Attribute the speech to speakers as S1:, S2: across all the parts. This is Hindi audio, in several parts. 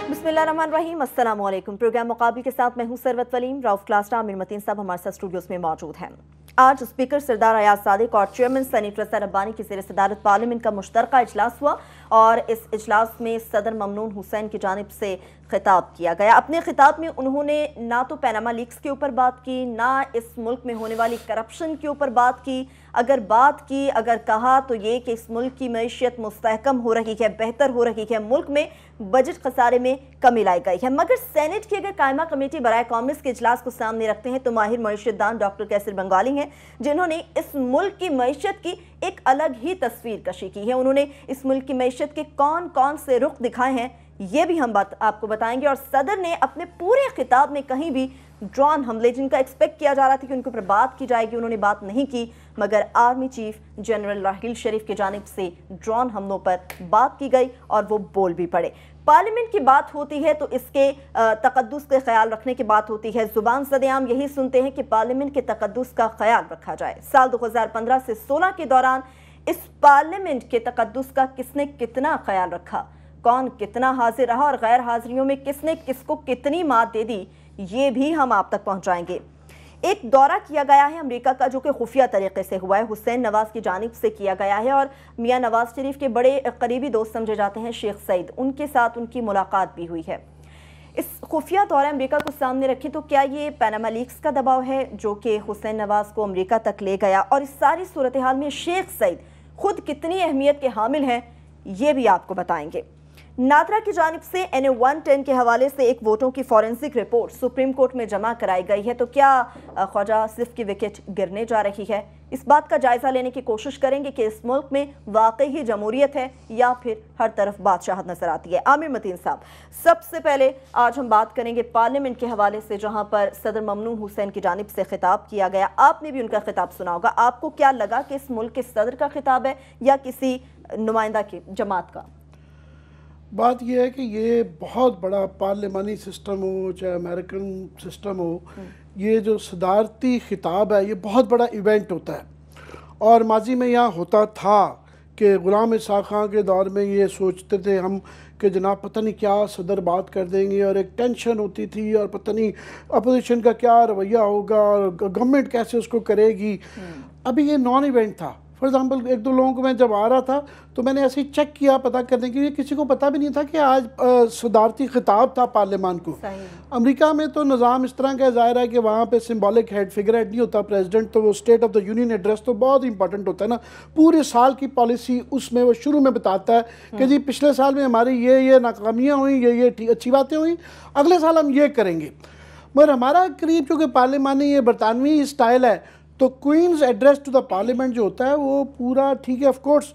S1: बिस्मिल्लाहिर्रहमानिर्रहीम, अस्सलाम वालेकुम। प्रोग्राम मुकाबले के साथ मैं हूं सरवत वलीम। राउफ क्लास्टा आमिर मतीन साहब हमारे साथ स्टूडियोज में मौजूद हैं। आज स्पीकर सरदार अयाज सादिक और चेयरमैन सेनेटर रज़ा रब्बानी की ज़ेर सदारत पार्लियामेंट का मुश्तरका इजलास हुआ और इस इजलास में सदर ममनून हुसैन की जानिब से खिताब किया गया। अपने खिताब में उन्होंने ना तो पैनामा लीक्स के ऊपर बात की, ना इस मुल्क में होने वाली करप्शन के ऊपर बात की। अगर कहा तो ये कि इस मुल्क की मईशत मुस्तहकम हो रही है, बेहतर हो रही है, मुल्क में बजट खसारे में कमी लाई गई है। मगर सेनेट की अगर कायमा कमेटी बराए कॉमर्स के इजलास को सामने रखते हैं तो माहिर मईशतदान डॉक्टर कैसर बंगाली हैं, जिन्होंने इस मुल्क की मईशत की एक अलग ही तस्वीर कशी की है। उन्होंने इस मुल्क की मईशत के कौन कौन से रुख दिखाए हैं, ये भी हम आपको बताएंगे। और सदर ने अपने पूरे खिताब में कहीं भी ड्रोन हमले, जिनका एक्सपेक्ट किया जा रहा था कि उनके ऊपर बात की जाएगी, उन्होंने बात नहीं की, मगर आर्मी चीफ जनरल राहील शरीफ की जानिब से ड्रोन हमलों पर बात की गई और वो बोल भी पड़े। पार्लियामेंट की बात होती है तो इसके तकद्दुस का ख्याल रखने की बात होती है। जुबान सदेआम यही सुनते हैं कि पार्लियामेंट के तकद्दुस का ख्याल रखा जाए। साल 2015 से 16 के दौरान इस पार्लियामेंट के तकद्दुस का किसने कितना ख्याल रखा, कौन कितना हाजिर रहा और गैर हाजिरियों में किसने किसको कितनी मात दे दी, ये भी हम आप तक पहुंचाएंगे। एक दौरा किया गया है अमेरिका का, जो कि खुफिया तरीके से हुआ है, हुसैन नवाज की जानिब से किया गया है और मियां नवाज शरीफ के बड़े करीबी दोस्त समझे जाते हैं शेख सईद, उनके साथ उनकी मुलाकात भी हुई है। इस खुफिया दौरा अमेरिका को सामने रखें तो क्या ये पैनामा लीक्स का दबाव है जो कि हुसैन नवाज को अमेरिका तक ले गया, और इस सारी सूरत हाल में शेख सईद खुद कितनी अहमियत के हामिल हैं, ये भी आपको बताएंगे। नादरा की जानिब से NA-110 के हवाले से एक वोटों की फॉरेंसिक रिपोर्ट सुप्रीम कोर्ट में जमा कराई गई है, तो क्या ख्वाजा आसिफ की विकेट गिरने जा रही है? इस बात का जायजा लेने की कोशिश करेंगे कि इस मुल्क में वाकई ही जमहूरियत है या फिर हर तरफ बादशाहत नजर आती है। आमिर मतीन साहब, सबसे पहले आज हम बात करेंगे पार्लियामेंट के हवाले से, जहां पर सदर ममनून हुसैन की जानिब से खिताब किया गया। आपने भी उनका खिताब सुना होगा, आपको क्या लगा कि इस मुल्क के सदर का खिताब है या किसी नुमाइंदा की जमात का?
S2: बात यह है कि ये बहुत बड़ा पार्लियामानी सिस्टम हो चाहे अमेरिकन सिस्टम हो, ये जो सदारती खिताब है ये बहुत बड़ा इवेंट होता है। और माजी में यहाँ होता था कि ग़ुलाम इसाक़ खां के दौर में ये सोचते थे हम कि जनाब पता नहीं क्या सदर बात कर देंगे, और एक टेंशन होती थी और पता नहीं अपोजिशन का क्या रवैया होगा और गवर्नमेंट कैसे उसको करेगी। अभी ये नॉन इवेंट था। फॉर एग्ज़ाम्पल एक दो लोगों को मैं जब आ रहा था तो मैंने ऐसे ही चेक किया पता करने के लिए, किसी को पता भी नहीं था कि आज सदारती खिताब था पार्लियामान को। अमेरिका में तो निज़ाम इस तरह का ज़ाहिर है कि वहाँ पे सिंबॉलिक हेड फिगर हेड नहीं होता प्रेसिडेंट, तो वो state of the union address तो बहुत इंपॉर्टेंट होता है ना, पूरे साल की पॉलिसी उसमें वो शुरू में बताता है कि जी पिछले साल में हमारी ये नाकामियाँ हुई, ये अच्छी बातें हुई, अगले साल हम ये करेंगे। मगर हमारा करीब चूँकि पार्लियामानी ये बरतानवी स्टाइल है, तो queen's address to the parliament जो होता है वो पूरा ठीक है, ऑफ कोर्स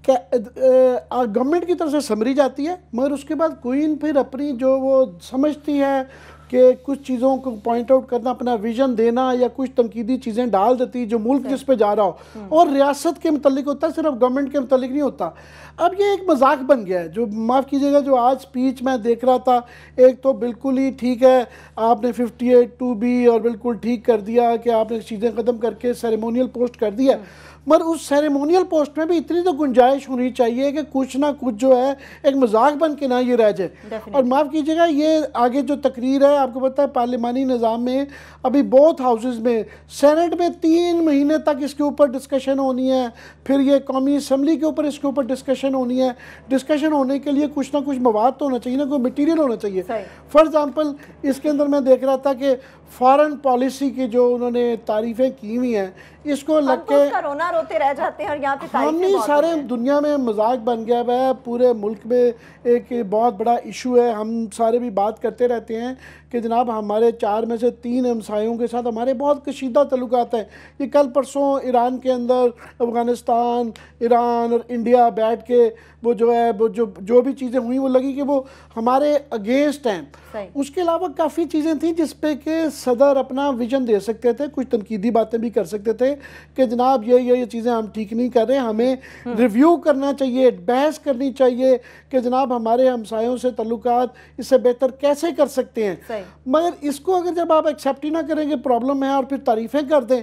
S2: गवर्नमेंट की तरफ से समरी जाती है, मगर उसके बाद क्वीन फिर अपनी जो वो समझती है कि कुछ चीज़ों को पॉइंट आउट करना, अपना विजन देना या कुछ तनकीदी चीज़ें डाल देती जो मुल्क जिस पे जा रहा हो, और रियासत के मुतल्लिक होता है, सिर्फ गवर्नमेंट के मुतल्लिक नहीं होता। अब ये एक मजाक बन गया है। जो माफ़ कीजिएगा, जो आज स्पीच मैं देख रहा था, एक तो बिल्कुल ही ठीक है, आपने 58(2)B और बिल्कुल ठीक कर दिया कि आपने चीज़ें ख़त्म करके सेरेमोनियल पोस्ट कर दिया, मगर उस सेरेमोनियल पोस्ट में भी इतनी तो गुंजाइश होनी चाहिए कि कुछ ना कुछ जो है एक मजाक बन के ना ये रह जाए। और माफ़ कीजिएगा, ये आगे जो तकरीर है, आपको पता है पार्लियामानी निज़ाम में अभी बोथ हाउसेस में, सेनेट में 3 महीने तक इसके ऊपर डिस्कशन होनी है, फिर ये कौमी असम्बली के ऊपर इसके ऊपर डिस्कशन होनी है। डिस्कशन होने के लिए कुछ ना कुछ मवाद तो होना चाहिए ना, कोई मटीरियल होना चाहिए। फॉर एग्ज़ाम्पल इसके अंदर मैं देख रहा था कि फॉरेन पॉलिसी की जो उन्होंने तारीफ़ें की हुई हैं, इसको लग के
S1: रोना रोते रह जाते हैं और यहाँ पे
S2: हम नहीं, सारे दुनिया में मजाक बन गया है, पूरे मुल्क में एक बहुत बड़ा इशू है। हम सारे भी बात करते रहते हैं कि जनाब हमारे 4 में से 3 हमसायों के साथ हमारे बहुत कशीदा तल्लुकात हैं। ये कल परसों ईरान के अंदर अफ़गानिस्तान, ईरान और इंडिया बैठ के वो जो है वो जो भी चीज़ें हुई वो लगी कि वो हमारे अगेंस्ट हैं। उसके अलावा काफ़ी चीज़ें थी जिस पे कि सदर अपना विजन दे सकते थे, कुछ तनकीदी बातें भी कर सकते थे कि जनाब ये चीज़ें हम ठीक नहीं कर रहे, हमें रिव्यू करना चाहिए, बहस करनी चाहिए कि जनाब हमारे हमसायों से तल्लुकात इससे बेहतर कैसे कर सकते हैं। मगर इसको अगर जब आप एक्सेप्ट ही ना करेंगे प्रॉब्लम है और फिर तारीफ़ें कर दें,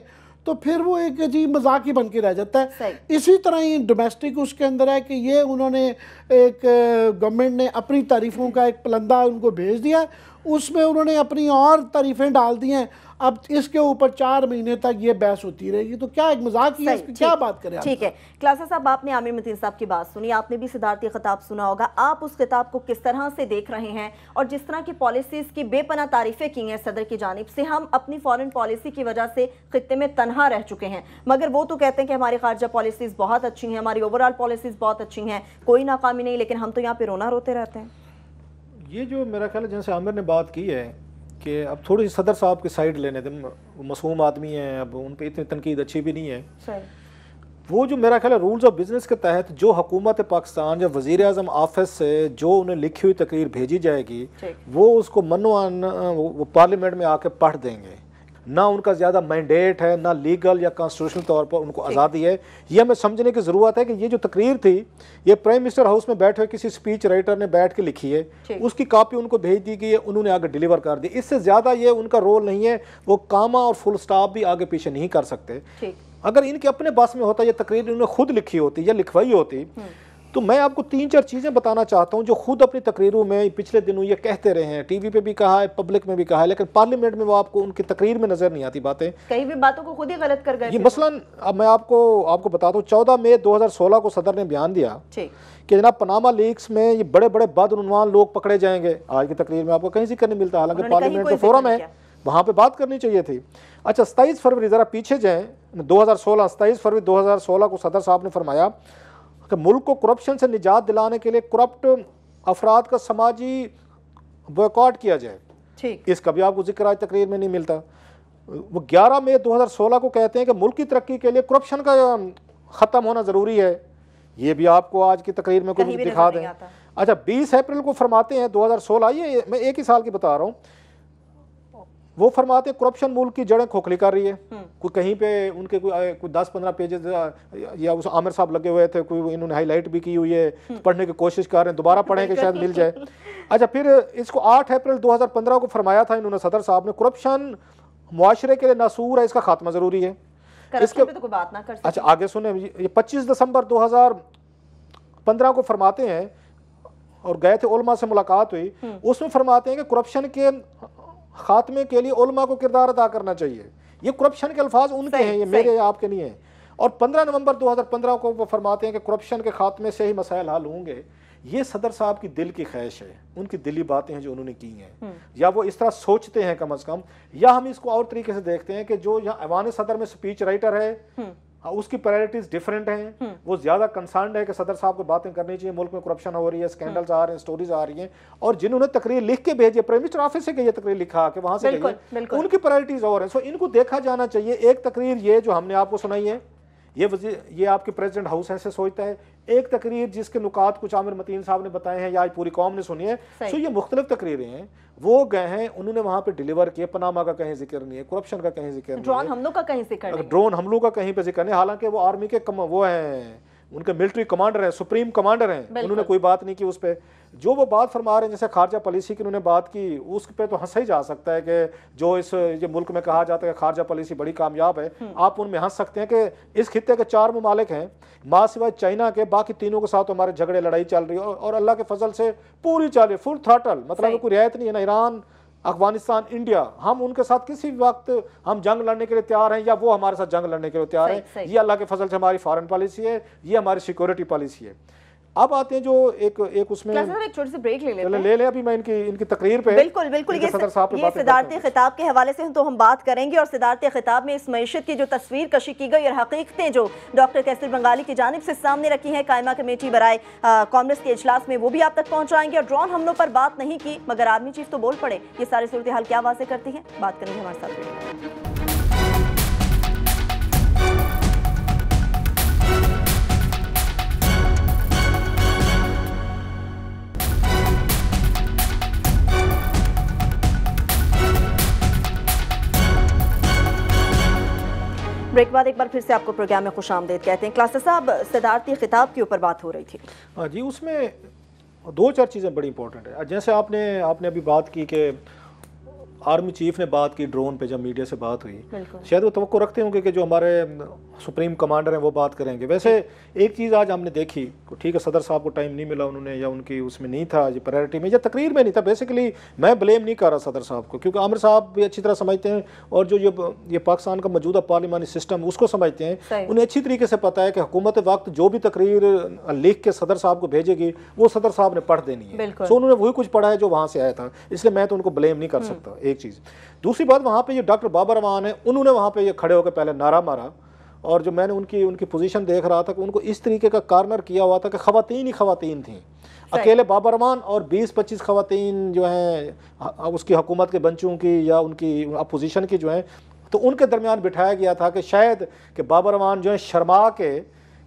S2: तो फिर वो एक अजीब मजाक ही बन के रह जाता है। इसी तरह ही डोमेस्टिक उसके अंदर है कि ये उन्होंने एक गवर्नमेंट ने अपनी तारीफ़ों का एक पलंदा उनको भेज दिया, उसमें उन्होंने अपनी और तारीफ़ें डाल दी हैं। अब इसके ऊपर 4 महीने तक ये बहस होती रहेगी, तो क्या एक मजाक ही है, इसकी क्या बात करें।
S1: ठीक है क्लासा साहब, आपने आमिर मतीन साहब की बात सुनी, आपने भी सिद्धार्थी खिताब सुना होगा, आप उस खिताब को किस तरह से देख रहे हैं? और जिस तरह की पॉलिसीज की बेपनाह तारीफें की हैं सदर की जानिब से, हम अपनी फॉरेन पॉलिसी की वजह से खित्ते में तनहा रह चुके हैं, मगर वो तो कहते हैं कि हमारी खारजा पॉलिसीज बहुत अच्छी हैं, हमारी ओवरऑल पॉलिसीज बहुत अच्छी हैं, कोई नाकामी नहीं, लेकिन हम तो यहाँ पे रोना रोते रहते हैं।
S3: ये जो मेरा ख्याल है जैसे आमिर ने बात की है कि अब थोड़ी सी सदर साहब की साइड लेने दें, वो मासूम आदमी हैं, अब उन पर इतनी तनकीद अच्छी भी नहीं है। सही। वो जो मेरा ख्याल है रूल्स ऑफ बिज़नेस के तहत जो हुकूमत पाकिस्तान या वज़ीर आज़म ऑफिस से जो उन्हें लिखी हुई तकरीर भेजी जाएगी, वो उसको मनोअन वो पार्लियामेंट में आके पढ़ देंगे। ना उनका ज़्यादा मैंडेट है, ना लीगल या कॉन्स्टिट्यूशनल तौर पर उनको आज़ादी है। ये हमें समझने की ज़रूरत है कि ये जो तकरीर थी, ये प्राइम मिनिस्टर हाउस में बैठे हुए किसी स्पीच राइटर ने बैठ के लिखी है, उसकी कॉपी उनको भेज दी गई है, उन्होंने आगे डिलीवर कर दी। इससे ज़्यादा ये उनका रोल नहीं है, वो कामा और फुल स्टॉप भी आगे पीछे नहीं कर सकते। अगर इनके अपने पास में होता, ये तकरीर इन्होंने खुद लिखी होती या लिखवाई होती, तो मैं आपको 3-4 चीज़ें बताना चाहता हूं जो खुद अपनी तकरीरों में पिछले दिनों ये कहते रहे हैं, टीवी पे भी कहा है, पब्लिक में भी कहा है, लेकिन पार्लियामेंट में वो आपको उनकी तकरीर में नजर नहीं आती बातें।
S1: कई भी बातों को खुद ही गलत कर गए।
S3: ये मसलन अब मैं आपको बताता हूँ, 14 मई 2016 को सदर ने बयान दिया कि जनाब पनामा लीक्स में ये बड़े बड़े बदउनवान लोग पकड़े जाएंगे। आज की तकरीर में आपको कहीं जिक्र नहीं मिलता, हालांकि पार्लियामेंट का फोरम है, वहाँ पे बात करनी चाहिए थी। अच्छा, 27 फरवरी ज़रा पीछे जाएँ, 2016 27 फरवरी 2016 को सदर साहब ने फरमाया कि मुल्क को करप्शन से निजात दिलाने के लिए करप्ट अफराद का समाजी बॉयकॉट किया जाए। इसका भी आपको जिक्र आज तकरीर में नहीं मिलता। वो 11 मई 2016 को कहते हैं कि मुल्क की तरक्की के लिए करप्शन का ख़त्म होना ज़रूरी है। ये भी आपको आज की तकरीर में कुछ दिखा दें। अच्छा, 20 अप्रैल को फरमाते हैं 2016, ये मैं एक ही साल की बता रहा हूँ, वो फरमाते हैं करप्शन मुल्क की जड़ें खोखली कर रही है। कोई कहीं पे उनके कोई 10-15 पेजेस या उस आमिर साहब लगे हुए थे, कोई इन्होंने हाईलाइट भी की हुई है, पढ़ने की कोशिश कर रहे हैं, दोबारा पढ़ें कि शायद मिल जाए। अच्छा, फिर इसको 8 अप्रैल 2015 को फरमाया था इन्होंने सदर साहब ने, करप्शन मुआशरे के लिए नासूर है, इसका खात्मा जरूरी है।
S1: इसके तो कोई बात ना कर सकते।
S3: अच्छा, आगे सुने, ये 25 दिसंबर 2015 को फरमाते हैं, और गए थे उलमा से मुलाकात हुई, उसमें फरमाते हैं कि करप्शन के खात्मे के लिए उलमा को किरदार अदा करना चाहिए। ये करप्शन के अल्फाज उनके हैं, ये मेरे या आपके नहीं हैं। और 15 नवंबर 2015 को वो फरमाते हैं कि करप्शन के खात्मे से ही मसाइल हल होंगे। ये सदर साहब की दिल की ख्वाहिश है, उनकी दिली बातें हैं जो उन्होंने की हैं, या वो इस तरह सोचते हैं कम अज कम, या हम इसको और तरीके से देखते हैं कि जो यहाँ ऐवान सदर में स्पीच राइटर है, उसकी प्रायोरिटीज डिफरेंट हैं। वो ज्यादा कंसर्न्ड है कि सदर साहब को बातें करनी चाहिए, मुल्क में करप्शन हो रही है, स्कैंडल्स आ रहे हैं, स्टोरीज आ रही हैं, और जिन्होंने तकरीर लिख के भेजी, प्राइम मिनिस्टर ऑफिस से ये तकरीर लिखा कि वहां से उनकी प्रायोरिटीज और हैं। सो इनको देखा जाना चाहिए। एक तकरीर ये जो हमने आपको सुनाई है, ये आपके प्रेसिडेंट हाउस ऐसे सोचता है। एक तकरीर जिसके नुकात कुछ आमिर मतीन साहब ने बताए हैं या आज पूरी कौम ने सुनी है। सो ये मुख्तलिफ तकरीरें हैं, वो गए हैं, उन्होंने वहां पे डिलीवर किए। पनामा का कहीं जिक्र नहीं है, करप्शन का कहीं जिक्र नहीं है, ड्रोन हमलों का कहीं जिक्र नहीं है, ड्रोन हमलों का कहीं पे जिक्र नहीं। हालांकि वो आर्मी के वो हैं, उनके मिलिट्री कमांडर हैं, सुप्रीम कमांडर हैं, उन्होंने कोई बात नहीं की उस पर। जो वो बात फरमा रहे हैं, जैसे खारजा पॉलिसी की उन्होंने बात की, उस पे तो हंसा ही जा सकता है कि जो ये मुल्क में कहा जाता है कि खारजा पॉलिसी बड़ी कामयाब है, आप उनमें हंस सकते हैं कि इस खित्ते के 4 ममालिक हैं, माँ सिवाय चाइना के, बाकी तीनों के साथ हमारे झगड़े लड़ाई चल रही है, और अल्लाह के फजल से पूरी चल रही है, फुल थ्रॉटल, मतलब कोई रियायत नहीं है, ना ईरान, अफगानिस्तान, इंडिया, हम उनके साथ किसी भी वक्त हम जंग लड़ने के लिए तैयार हैं, या वो हमारे साथ जंग लड़ने के लिए तैयार हैं। ये अल्लाह के फजल से हमारी फॉरेन पॉलिसी है, ये हमारी सिक्योरिटी पॉलिसी है। अब आते हैं जो एक उसमें
S1: एक छोटी सी ब्रेक ले लेते हैं।
S3: ले अभी मैं इनकी तकरीर पे
S1: बिल्कुल ये सिद्धार्थी खिताब के हवाले से तो हम बात करेंगे, और सिद्धार्थी खिताब में इस मईशत की जो तस्वीर कशी की गई और हकीकतें जो डॉक्टर कैसर बंगाली की जानिब से सामने रखी हैं कायमा कमेटी बराए कांग्रेस के इजलास में, वो भी आप तक पहुंचाएंगे। और ड्रोन हमलों पर बात नहीं की, मगर आर्मी चीफ तो बोल पड़े, ये सारी सूरत हाल क्या वाज़ेह करती है, बात करेंगे हमारे साथ। ब्रेक बाद एक बार फिर से आपको प्रोग्राम में खुशामदीद कहते हैं। क्लासा साहब, सिद्धार्थी खिताब के ऊपर बात हो रही थी।
S3: हाँ जी, उसमें 2-4 चीज़ें बड़ी इंपॉर्टेंट है। जैसे आपने अभी बात की कि आर्मी चीफ ने बात की ड्रोन पे, जब मीडिया से बात हुई,
S1: बिल्कुल।
S3: शायद वो तवक्को रखते होंगे कि जो हमारे सुप्रीम कमांडर हैं वो बात करेंगे। वैसे एक चीज़ आज हमने देखी, ठीक है सदर साहब को टाइम नहीं मिला उन्होंने, या उनकी उसमें नहीं था, ये प्रायोरिटी में या तकरीर में नहीं था। बेसिकली मैं ब्लेम नहीं कर रहा सदर साहब को, क्योंकि आमिर साहब भी अच्छी तरह समझते हैं, और जो ये पाकिस्तान का मौजूदा पार्लिमानी सिस्टम उसको समझते हैं। उन्हें अच्छी तरीके से पता है कि हुकूमत वक्त जो भी तकरीर लिख के सदर साहब को भेजेगी वो सदर साहब ने पढ़ देनी है। सो उन्होंने वही कुछ पढ़ा है जो वहाँ से आया था, इसलिए मैं तो उनको ब्लेम नहीं कर सकता। एक चीज़। दूसरी बात, वहाँ पे ये डॉक्टर बाबर रहमान है, उन्होंने वहाँ पे ये खड़े होकर पहले नारा मारा, और जो मैंने उनकी पोजीशन देख रहा था कि उनको इस तरीके का कार्नर किया हुआ था कि ख़वातीन ही ख़वातीन थी। अकेले बाबर रहमान और 20-25 ख़वातीन जो हैं उसकी हुकूमत के बंचों की या उनकी अपोजिशन की जो हैं, तो उनके दरमियान बिठाया गया था कि शायद कि बाबर रहमान जो है शर्मा के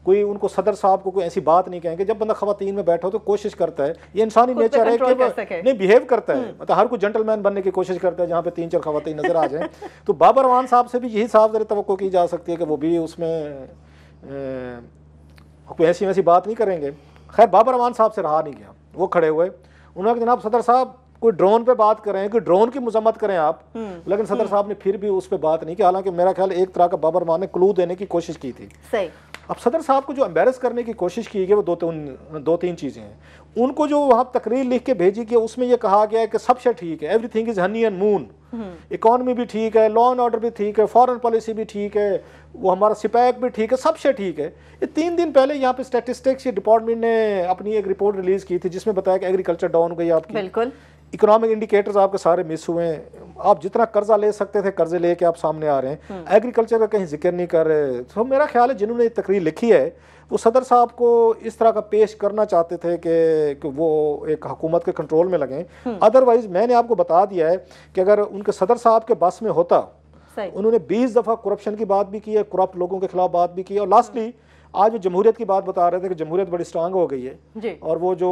S3: कोई उनको सदर साहब को कोई ऐसी बात नहीं कहेंगे। जब बंदा ख़वातीन में बैठा हो तो कोशिश करता है, ये इंसानी नेचर है कि वो नहीं बिहेव करता है, मतलब हर कोई जेंटलमैन बनने की कोशिश करता है जहाँ पे 3-4 ख़वातीन नजर आ जाएं। तो बाबर रहमान साहब से भी यही साफ ज़रा तवक्को की जा सकती है कि वो भी उसमें कोई ऐसी वैसी बात नहीं करेंगे। खैर बाबर रहमान साहब से रहा नहीं गया, वो खड़े हुए, उन्होंने जनाब सदर साहब कोई ड्रोन पे बात करें, कि ड्रोन की मजम्मत करें आप, लेकिन सदर साहब ने फिर भी उस पर बात नहीं की। हालांकि मेरा ख्याल एक तरह का बाबर रहमान ने क्लू देने की कोशिश की थी।
S1: सही।
S3: अब सदर साहब को जो एम्बेरस करने की कोशिश की गई वो दो तीन चीज़ें हैं। उनको जो वहाँ तकरीर लिख के भेजी गई उसमें यह कहा गया है कि सब शे ठीक है, everything is honey and moon, economy भी ठीक है, लॉ एंड ऑर्डर भी ठीक है, फॉरेन पॉलिसी भी ठीक है, वो हमारा सिपैक भी ठीक है, सब शे ठीक है। ये 3 दिन पहले यहाँ पे स्टैटिस्टिक्स डिपार्टमेंट ने अपनी एक रिपोर्ट रिलीज की थी जिसमें बताया कि एग्रीकल्चर डाउन हो गई आपकी,
S1: बिल्कुल,
S3: इकोनॉमिक इंडिकेटर्स आपके सारे मिस हुए हैं, आप जितना कर्जा ले सकते थे कर्जे लेके आप सामने आ रहे हैं, एग्रीकल्चर का कहीं जिक्र नहीं कर रहे। तो मेरा ख्याल है जिन्होंने तकरीर लिखी है वो सदर साहब को इस तरह का पेश करना चाहते थे कि वो एक हुकूमत के कंट्रोल में लगें। अदरवाइज मैंने आपको बता दिया है कि अगर उनके सदर साहब के बस में होता, उन्होंने 20 दफ़ा करप्शन की बात भी की है, करप्ट लोगों के खिलाफ बात भी की है, और लास्टली आज वो जमहूरियत की बात बता रहे थे कि जमहूरियत बड़ी स्ट्रांग हो गई है और वो जो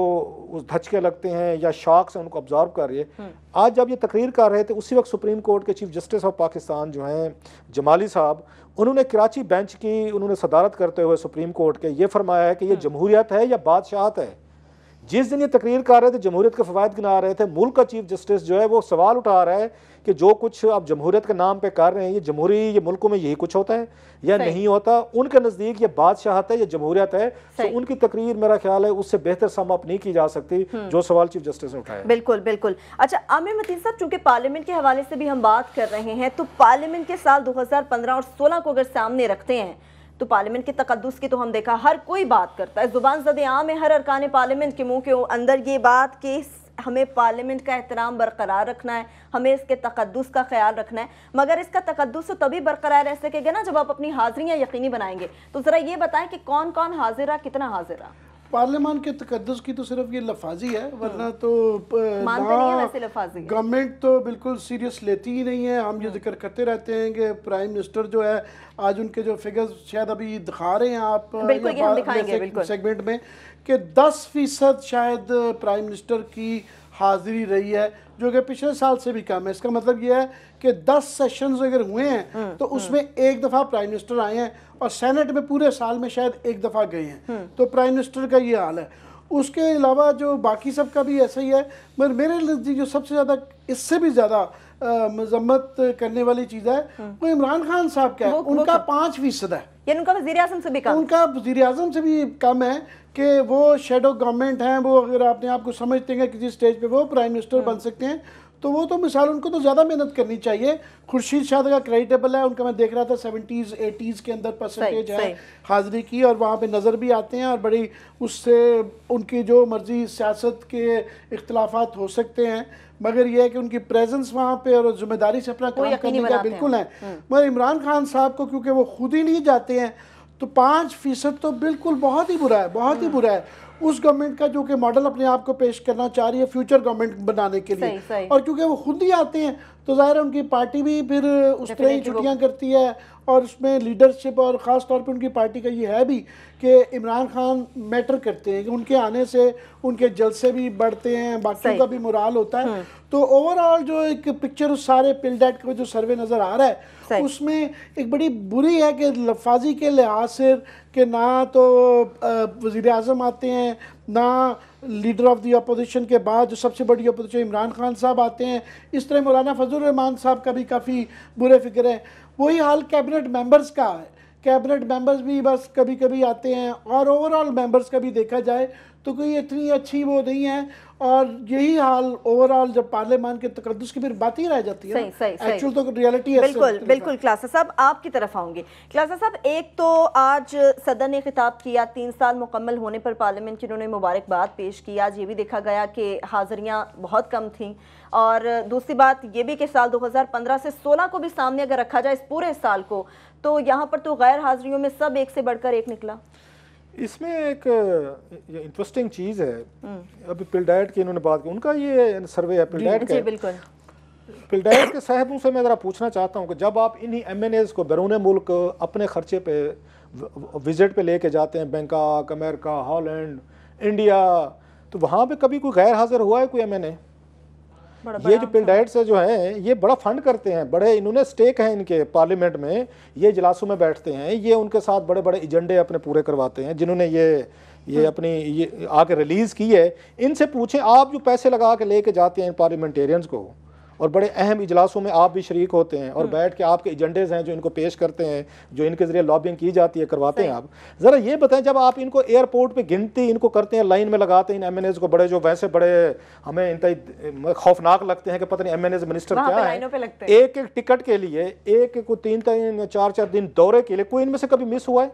S3: उस धचके लगते हैं या शॉक्स हैं उनको ऑब्जर्व कर रही है। आज जब ये तकरीर कर रहे थे उसी वक्त सुप्रीम कोर्ट के चीफ जस्टिस ऑफ पाकिस्तान जो हैं जमाली साहब, उन्होंने कराची बेंच की उन्होंने सदारत करते हुए सुप्रीम कोर्ट के ये फरमाया है कि ये जमहूरियत है या बादशाहत है। जिस दिन ये तकरीर कर रहे थे जमहूरियत के फ़वायद गिना रहे थे, मुल्क का चीफ जस्टिस जो है वो सवाल उठा रहा है कि जो कुछ आप जमहूरियत के नाम पे कर रहे हैं, ये जमहूरी ये मुल्कों में यही कुछ होता है या नहीं होता। उनके नज़दीक ये बादशाहत है या जमहूरियत है। तो उनकी तकरीर मेरा ख्याल है उससे बेहतर सम अप नहीं की जा सकती जो सवाल चीफ जस्टिस ने उठाया।
S1: बिल्कुल बिल्कुल। अच्छा आमिर मतीन साहब, चूंकि पार्लियामेंट के हवाले से भी हम बात कर रहे हैं, तो पार्लियामेंट के साल 2015 और 16 को अगर सामने रखते हैं तो पार्लियामेंट के तकद्दुस की तो हम देखा हर कोई बात करता है, जुबान ज़द आम है हर अरकान पार्लियामेंट के मुंह के अंदर ये बात कि हमें पार्लियामेंट का एहतराम बरकरार रखना है, हमें इसके तकद्दुस का ख्याल रखना है। मगर इसका तकद्दुस तो तभी बरकरार रह सकेगा ना जब आप अपनी हाजिरियाँ यकीनी बनाएंगे। तो ज़रा ये बताएं कि कौन कौन हाजिर रहा, कितना हाजिर रहा?
S2: पार्लियामान के तकद्दुस की तो सिर्फ ये लफाजी है, वरना तो
S1: मानते नहीं है वैसे लफाजी।
S2: गवर्नमेंट तो बिल्कुल सीरियस लेती ही नहीं है। हम ये जिक्र करते रहते हैं कि प्राइम मिनिस्टर जो है आज उनके जो फिगर्स शायद अभी दिखा रहे हैं आप सेगमेंट में कि 10% शायद प्राइम मिनिस्टर की हाजिरी रही है, जो कि पिछले साल से भी कम है। इसका मतलब यह है कि 10 सेशंस अगर हुए हैं तो उसमें एक दफ़ा प्राइम मिनिस्टर आए हैं और सेनेट में पूरे साल में शायद एक दफ़ा गए हैं। तो प्राइम मिनिस्टर का ये हाल है। उसके अलावा जो बाकी सब का भी ऐसा ही है। मगर मेरे नज़दीक जो सबसे ज़्यादा इससे भी ज़्यादा मजम्मत करने वाली चीज़ है वो इमरान खान साहब का है। उनका 5% है,
S1: यानी उनका वज़ीर-ए-आज़म से भी कम,
S2: उनका वज़ीर-ए-आज़म से भी कम है कि वो शेडो गवर्नमेंट हैं। वो अगर अपने आप को समझते हैं किसी स्टेज पे वो प्राइम मिनिस्टर बन सकते हैं तो वो तो मिसाल उनको तो ज़्यादा मेहनत करनी चाहिए। खुर्शीद शाह का क्रेडिटेबल है, उनका मैं देख रहा था 70s 80s के अंदर परसेंटेज है हाजिरी की, और वहाँ पे नज़र भी आते हैं और बड़ी उससे उनकी जो मर्जी सियासत के इख्तलाफात हो सकते हैं, मगर यह है कि उनकी प्रेजेंस वहाँ पे और जिम्मेदारी से अपना काम करने का बिल्कुल है। मगर इमरान खान साहब को क्योंकि वो खुद ही नहीं जाते हैं तो 5% तो बिल्कुल बहुत ही बुरा है, बहुत ही बुरा है। उस गवर्नमेंट का जो कि मॉडल अपने आप को पेश करना चाह रही है फ्यूचर गवर्नमेंट बनाने के लिए, और क्योंकि वो खुद ही आते हैं तो ज़ाहिर है उनकी पार्टी भी फिर उस तरह ही छुट्टियाँ करती है। और उसमें लीडरशिप और ख़ास तौर पे उनकी पार्टी का ये है भी कि इमरान खान मैटर करते हैं कि उनके आने से उनके जलसे भी बढ़ते हैं, बाकियों का भी मोराल होता है। तो ओवरऑल जो एक पिक्चर उस सारे पिलडेट का जो सर्वे नज़र आ रहा है उसमें एक बड़ी बुरी है कि लफाजी के लिहाज से कि ना तो वज़ीर-ए-आज़म आते हैं, ना लीडर ऑफ द अपोजिशन के बाद जो सबसे बड़ी अपोजिशन इमरान खान साहब आते हैं, इस तरह मौलाना फजल रहमान साहब का भी काफ़ी बुरे फिक्र है। वही हाल कैबिनेट मेंबर्स का है, कैबिनेट मेंबर्स भी बस कभी कभी आते हैं, और ओवरऑल मेंबर्स का भी देखा जाए तो कोई इतनी अच्छी वो नहीं है। और यही हाल ओवरऑल जब पार्लियामान के तकद्दुस की फिर बात ही रह जाती है।
S1: सही
S2: एक्चुअल तो रियलिटी है।
S1: बिल्कुल बिल्कुल। क्लासा साहब आपकी तरफ आऊंगी। क्लासा साहब, एक तो आज सदर ने खिताब किया, 3 साल मुकम्मल होने पर पार्लियामेंट की उन्होंने मुबारकबाद पेश की। आज ये भी देखा गया कि हाज़िरियाँ बहुत कम थीं, और दूसरी बात ये भी कि साल 2015 से 16 को भी सामने अगर रखा जाए इस पूरे साल को, तो यहाँ पर तो गैर हाजिरियों में सब एक से बढ़कर एक निकला।
S3: इसमें एक इंटरेस्टिंग चीज़ है, अभी पिल्डायट की इन्होंने बात की, उनका ये सर्वे है पिल्डायट का।
S1: बिल्कुल।
S3: पिल्डायट के साहबों से मैं ज़रा पूछना चाहता हूँ कि जब आप इन्हीं MNAs को बैरून मुल्क अपने खर्चे पे विजिट पे लेके जाते हैं, बैंकॉक, अमेरिका, हॉलैंड, इंडिया, तो वहाँ पे कभी कोई गैर हाजिर हुआ है कोई MNA? ये जो पिल्डायट से जो है ये बड़ा फंड करते हैं, बड़े इन्होंने स्टेक है इनके पार्लियामेंट में, ये इजलासों में बैठते हैं, ये उनके साथ बड़े बड़े एजेंडे अपने पूरे करवाते हैं, जिन्होंने ये अपनी ये आके रिलीज़ की है। इनसे पूछें, आप जो पैसे लगा के लेके जाते हैं पार्लियामेंटेरियंस को, और बड़े अहम इजलासों में आप भी शरीक होते हैं, और बैठ के आपके एजेंडेज हैं जो इनको पेश करते हैं, जो इनके ज़रिए लॉबिंग की जाती है, करवाते हैं। आप ज़रा ये बताएं, जब आप इनको एयरपोर्ट पे गिनती इनको करते हैं, लाइन में लगाते हैं इन MNAs को, बड़े जो वैसे बड़े हमें इंतहा खौफनाक लगते हैं कि पता नहीं MNAs मिनिस्टर क्या है, एक एक टिकट के लिए, एक को 3-3 4-4 दिन दौरे के लिए, कोई इनमें से कभी मिस हुआ है?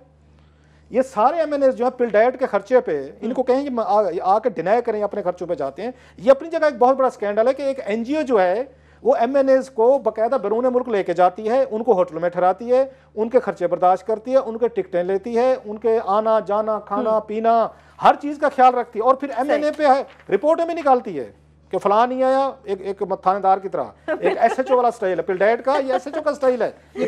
S3: ये सारे MNAs जो है पिल्डायट के खर्चे पे, इनको कहेंगे आके डिनाई करें, अपने खर्चों पे जाते हैं। ये अपनी जगह एक बहुत बड़ा स्कैंडल है कि एक NGO जो है वो MNAs को बाकायदा बैरून मुल्क लेके जाती है, उनको होटल में ठहराती है, उनके खर्चे बर्दाश्त करती है, उनके टिकटें लेती है, उनके आना जाना खाना पीना हर चीज़ का ख्याल रखती है, और फिर MNA पे रिपोर्टें भी निकालती है कि फलां नहीं आया, एक थानेदार की तरह। एक SHO वाला स्टाइल है पिल्डायट का, ये SHO का स्टाइल है।
S2: ये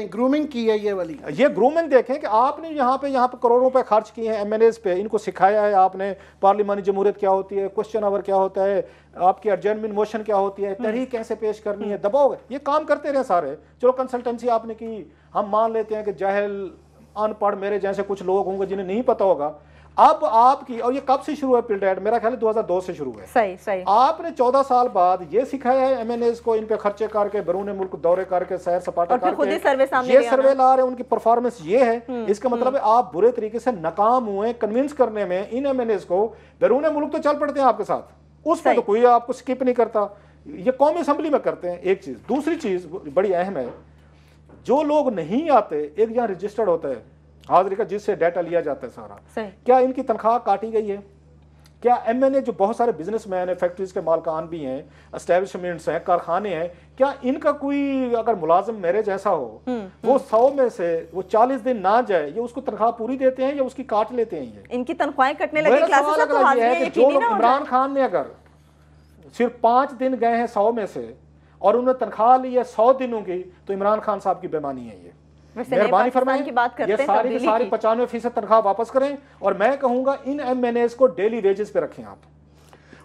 S2: ग्रूमिंग की है, ये वाली
S3: ये ग्रूमिंग देखें कि आपने यहाँ पे करोड़ों रुपए खर्च किए हैं MNAs पे, इनको सिखाया है आपने पार्लियामानी जमहूरियत क्या होती है, क्वेश्चन आवर क्या होता है, आपकी अर्जेंटमेंट मोशन क्या होती है, तहरीक कैसे पेश करनी है, दबाओ, ये काम करते रहे सारे। चलो कंसल्टेंसी आपने की, हम मान लेते हैं कि जाहिल अनपढ़ मेरे जैसे कुछ लोग होंगे जिन्हें नहीं पता होगा। अब आपकी, और ये कब से शुरू है पिल्डायट, मेरा ख्याल है 2002 से शुरू है।
S1: सही। आपने
S3: 14 साल बाद ये सिखाया है MNAs को, इन पे खर्चे करके बैरून मुल्क दौरे करके सैर सपाटा करके ये सर्वे ला रहे हैं, उनकी परफॉर्मेंस ये है। इसका मतलब है आप बुरे तरीके से नाकाम हुए कन्विंस करने में इन MNAs को। बैरून मुल्क तो चल पड़ते हैं आपके साथ, उस पर तो कोई आपको स्किप नहीं करता, ये कौमी असम्बली में करते हैं। एक चीज, दूसरी चीज बड़ी अहम है, जो लोग नहीं आते, एक यहाँ रजिस्टर्ड होता है हाजिरी का जिससे डाटा लिया जाता है सारा, क्या इनकी तनख्वाह काटी गई है? क्या MNA जो बहुत सारे बिजनेसमैन है, फैक्ट्रीज के मालकान भी हैं, एस्टेब्लिशमेंट्स हैं, कारखाने हैं, क्या इनका कोई अगर मुलाजिम मेरे जैसा हो, वो 100 में से वो 40 दिन ना जाए, ये उसको तनख्वाह पूरी देते हैं या उसकी काट लेते हैं? ये
S1: इनकी तनख्वाहें कटने लगी।
S3: जो लोग, इमरान खान ने अगर सिर्फ 5 दिन गए हैं 100 में से और उन्होंने तनख्वाह ली है 100 दिनों की, तो इमरान खान साहब की बेईमानी है। ये मेहरबानी फरमाएं, ये सारी की सारी 95% तनख्वाह वापस करें, और मैं कहूंगा इन MNAs को डेली वेजेस पे रखें। आप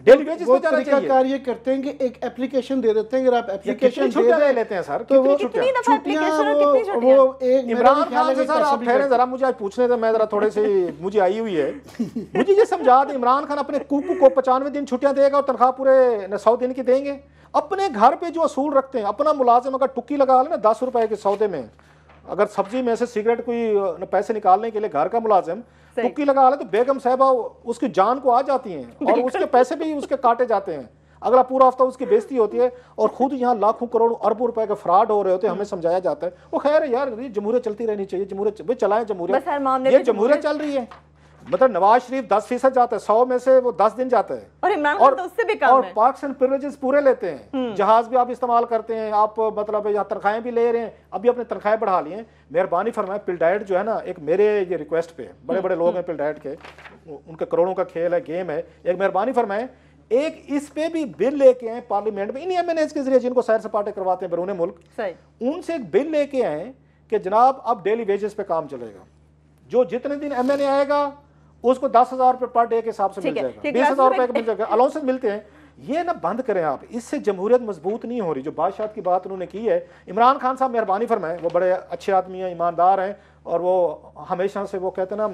S3: डेली वेजेस पे जाना चाहिए।
S2: कार्य करते हैं कि एक एप्लीकेशन दे देते हैं, अगर आप एप्लीकेशन
S3: दे लेते हैं सर, तो वो इमरान खान से सर आप ठहरे जरा, मुझे आज पूछने थे, मैं जरा थोड़े से मुझे आई हुई है, मुझे ये समझा दे, इमरान खान अपने कुकू को 95 दिन छुट्टियां देगा और तनख्वाह पूरे 100 दिन की देंगे? अपने घर पे जो असूल रखते हैं, अपना मुलाजिम अगर टुक्की लगा ले ना 10 रुपए के सौदे में, अगर सब्जी में से सिगरेट कोई पैसे निकालने के लिए घर का मुलाजिम टुक्की लगा ले, तो बेगम साहबा उसकी जान को आ जाती हैं और उसके पैसे भी उसके काटे जाते हैं, अगला पूरा हफ्ता उसकी बेइज्जती होती है, और खुद यहाँ लाखों करोड़ों अरबों रुपए के फ्रॉड हो रहे होते हैं। हमें समझाया जाता है, वो खैर यार ये जमहूरियत चलती रहनी चाहिए, जमहूरियत चलाएं, जमहूरियत, ये जमहूरियत चल रही है। मतलब नवाज शरीफ 10% जाता है, 100 में से वो 10 दिन जाता है,
S1: और इमरान खान तो उससे भी कम
S3: है, और पार्क्स एंड प्रिविलेजेस पूरे लेते हैं, जहाज भी आप इस्तेमाल करते हैं, आप मतलब यहाँ तनख्वाहें भी ले रहे हैं, अभी अपने तनख्वाहें बढ़ा लिए हैं। मेहरबानी फरमाए, पिल्डायट जो है ना, एक मेरे ये रिक्वेस्ट पे, बड़े बड़े लोग हैं पिल्डायट के, उनके करोड़ों का खेल है, गेम है, एक मेहरबानी फरमाए, एक इस पे भी बिल लेके आए पार्लियामेंट में, इन MNAs के जरिए जिनको सैर सपाटे करवाते हैं बैरून मुल्क, उनसे एक बिल लेके आए कि जनाब अब डेली वेजेस पे काम चलेगा, जो जितने दिन MNA आएगा उसको 10,000 रुपए पर डे के हिसाब से मिल जाएगा, 20,000 रुपए का मिल जाएगा, अलाउंसेस मिलते हैं। ये ना बंद करें आप, इससे जमहूरियत मजबूत नहीं हो रही। जो बादशाह की बात उन्होंने की है, इमरान खान साहब मेहरबानी फरमाएं, वो बड़े अच्छे आदमी हैं, ईमानदार हैं, और वो हमेशा से वो कहते हैं ना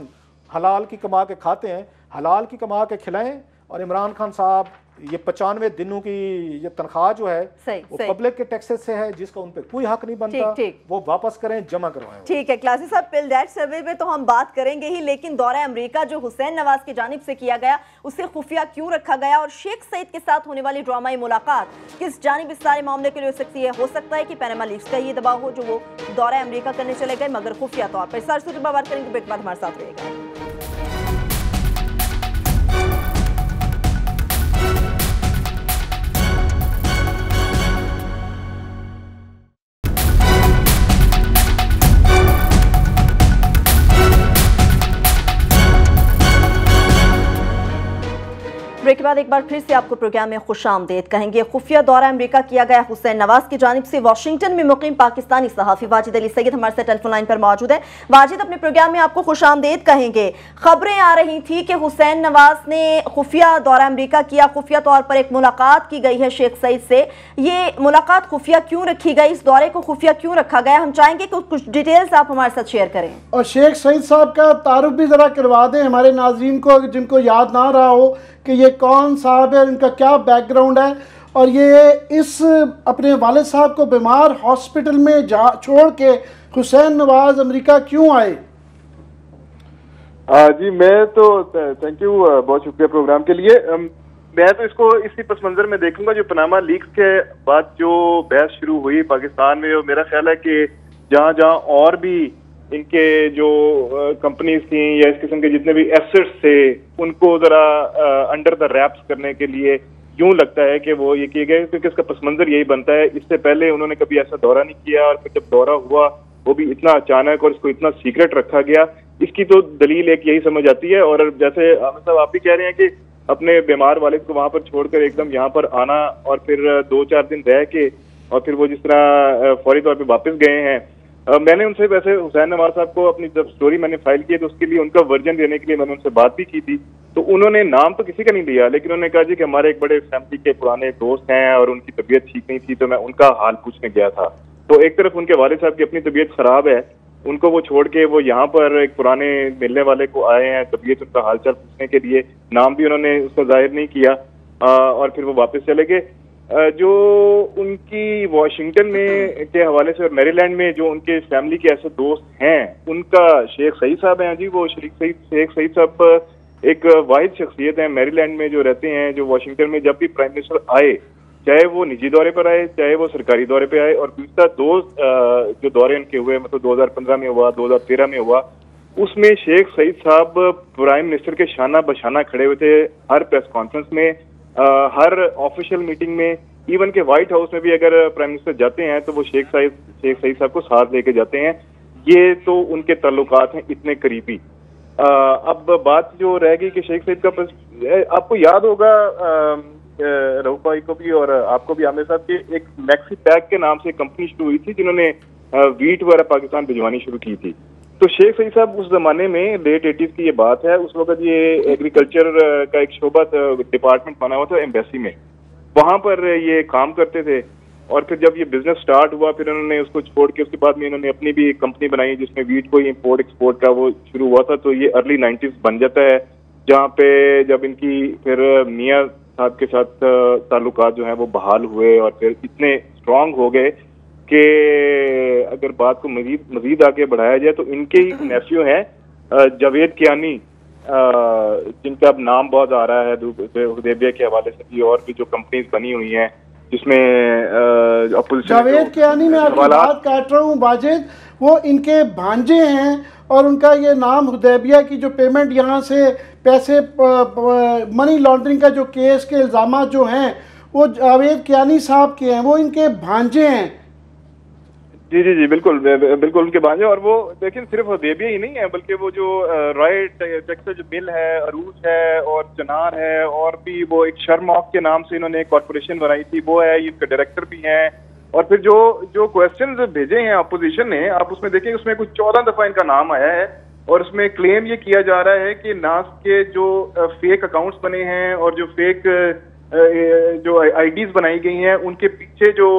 S3: हलाल की कमा के खाते हैं, हलाल की कमा के खिलाएं। और इमरान खान साहब ये 95 दिनों की ये तनख्वाह जो है वो पब्लिक के टैक्सेस से है, जिसका उन पे कोई हक नहीं बनता, वो वापस करें, जमा करवाएं।
S1: ठीक है क्लासी साहब, पिल दैट सर्वे पे तो हम बात करेंगे ही, लेकिन दौरा अमेरिका जो हुसैन नवाज की जानिब से किया गया उसे खुफिया क्यों रखा गया, और शेख सईद के साथ होने वाली ड्रामाई मुलाकात किस जानिब इस सारे मामले के लिए हो सकती है। हो सकता है कि पैनामा लीक्स का ये दबाव हो जो वो दौरा अमेरिका करने चले गए, मगर खुफिया तौर पर। सर सूत्र बात करेंगे, ब्रेक बाद हमारे साथ रहेगा। ब्रेक के बाद एक बार फिर से आपको प्रोग्राम में खुशामदीद कहेंगे। खुफिया दौरा अमेरिका किया गया हुसैन नवाज की जानिब से। वाशिंगटन में मुकीम पाकिस्तानी सहाफ़ी वाजिद अली सैयद हमारे साथ टेलीफोन लाइन पर मौजूद है। वाजिद, अपने प्रोग्राम में आपको खुशामदीद कहेंगे। खबरें आ रही थी कि हुसैन नवाज ने खुफिया दौरा अमेरिका किया, खुफिया तौर पर एक मुलाकात की गई है शेख सईद से। ये मुलाकात खुफिया क्यों रखी गई, इस दौरे को खुफिया क्यों रखा गया, हम चाहेंगे कि कुछ डिटेल्स आप हमारे साथ शेयर करें।
S2: और शेख सईद साहब का तारुफ भी जरा करवा दें हमारे नाज़रीन को, जिनको याद ना रहा हो कि ये कौन साहब है, इनका क्या बैकग्राउंड है, और ये इस अपने वालिद साहब को बीमार हॉस्पिटल में छोड़ के हुसैन नवाज अमेरिका क्यों आए।
S4: जी मैं तो थैंक यू, बहुत शुक्रिया प्रोग्राम के लिए। मैं तो इसको इसी पस मंजर में देखूंगा जो पनामा लीक्स के बाद जो बहस शुरू हुई पाकिस्तान में, और मेरा ख्याल है कि जहाँ जहाँ और भी इनके जो कंपनीज थी या इस किस्म के जितने भी एसेट्स थे उनको जरा अंडर द रैप्स करने के लिए यूं लगता है कि वो ये किए गए, क्योंकि इसका पस मंजर यही बनता है। इससे पहले उन्होंने कभी ऐसा दौरा नहीं किया, और फिर जब दौरा हुआ वो भी इतना अचानक और इसको इतना सीक्रेट रखा गया, इसकी तो दलील एक यही समझ आती है। और जैसे मतलब आप भी कह रहे हैं कि अपने बीमार वालिद को वहां पर छोड़कर एकदम यहाँ पर आना और फिर 2-4 दिन रह के और फिर वो जिस तरह फौरी तौर पे वापस गए हैं। मैंने उनसे वैसे हुसैन नवाज साहब को अपनी जब स्टोरी मैंने फाइल की तो उसके लिए उनका वर्जन देने के लिए मैंने उनसे बात भी की थी, तो उन्होंने नाम तो किसी का नहीं लिया, लेकिन उन्होंने कहा जी कि हमारे एक बड़े फैमिली के पुराने दोस्त हैं और उनकी तबीयत ठीक नहीं थी, तो मैं उनका हाल पूछने गया था। तो एक तरफ उनके वालिद साहब की अपनी तबीयत खराब है, उनको वो छोड़ के वो यहाँ पर एक पुराने मिलने वाले को आए हैं तबीयत उनका हालचाल पूछने के लिए, नाम भी उन्होंने उसका जाहिर नहीं किया, और फिर वो वापस चले गए। जो उनकी वाशिंगटन में के हवाले से और मैरीलैंड में जो उनके फैमिली के ऐसे दोस्त हैं, उनका शेख सईद साहब हैं जी, वो शेख सईद साहब एक वाहिद शख्सियत है मैरीलैंड में जो रहते हैं, जो वाशिंगटन में जब भी प्राइम मिनिस्टर आए, चाहे वो निजी दौरे पर आए चाहे वो सरकारी दौरे पर आए, और पिछला जो दौरे उनके हुए मतलब 2015 में हुआ, 2013 में हुआ, उसमें शेख सईद साहब प्राइम मिनिस्टर के शाना बशाना खड़े हुए थे हर प्रेस कॉन्फ्रेंस में, हर ऑफिशियल मीटिंग में, इवन के व्हाइट हाउस में भी अगर प्राइम मिनिस्टर जाते हैं तो वो शेख सईद साहब को साथ लेके जाते हैं। ये तो उनके ताल्लुकात हैं इतने करीबी। अब बात जो रह गई कि शेख सईद का, आपको याद होगा रऊफ भाई को भी और आपको भी, आमिर साहब के एक मैक्सी पैक के नाम से कंपनी शुरू हुई थी जिन्होंने वीट वगैरह पाकिस्तान भिजवानी शुरू की थी। तो शेख सईद साहब उस जमाने में लेट 80s की ये बात है, उस वक्त ये एग्रीकल्चर का एक शोबा डिपार्टमेंट बना हुआ था एम्बेसी में, वहां पर ये काम करते थे। और फिर जब ये बिजनेस स्टार्ट हुआ फिर उन्होंने उसको छोड़ के उसके बाद में इन्होंने अपनी भी एक कंपनी बनाई जिसमें वीट को इम्पोर्ट एक्सपोर्ट का वो शुरू हुआ था। तो ये अर्ली 90s बन जाता है, जहाँ पे जब इनकी फिर मियाँ साहब के साथ ताल्लुकात जो है वो बहाल हुए और फिर इतने स्ट्रांग हो गए कि अगर बात को मजीद आगे बढ़ाया जाए तो इनके ही नेफ्यू हैं जावेद कियानी, जिनका अब नाम बहुत आ रहा है हुदैबिया के हवाले से भी, और भी जो कंपनीज बनी हुई हैं जिसमें अपोजिशन
S2: जावेद कियानी में आपकी बात काट रहा हूँ वाजिद, वो इनके भांजे हैं और उनका ये नाम हुदैबिया की जो पेमेंट यहाँ से पैसे मनी लॉन्ड्रिंग का जो केस के इल्ज़ाम जो हैं वो जावेद कियानी साहब के हैं, वो इनके भांजे हैं।
S4: जी जी जी बिल्कुल बिल्कुल उनके भांजे। और वो लेकिन सिर्फ हुदैबिया ही नहीं है, बल्कि वो जो रॉय टेक्सटाइल जो मिल है, अरूज है और चनार है, और भी वो एक शर्मॉक के नाम से इन्होंने एक कॉर्पोरेशन बनाई थी, वो है, इनके डायरेक्टर भी हैं। और फिर जो क्वेश्चन भेजे हैं अपोजिशन ने, आप उसमें देखिए उसमें कुछ 14 दफा इनका नाम आया है, और उसमें क्लेम ये किया जा रहा है कि नास के जो फेक अकाउंट्स बने हैं और जो फेक जो आईडीज बनाई गई हैं, उनके पीछे जो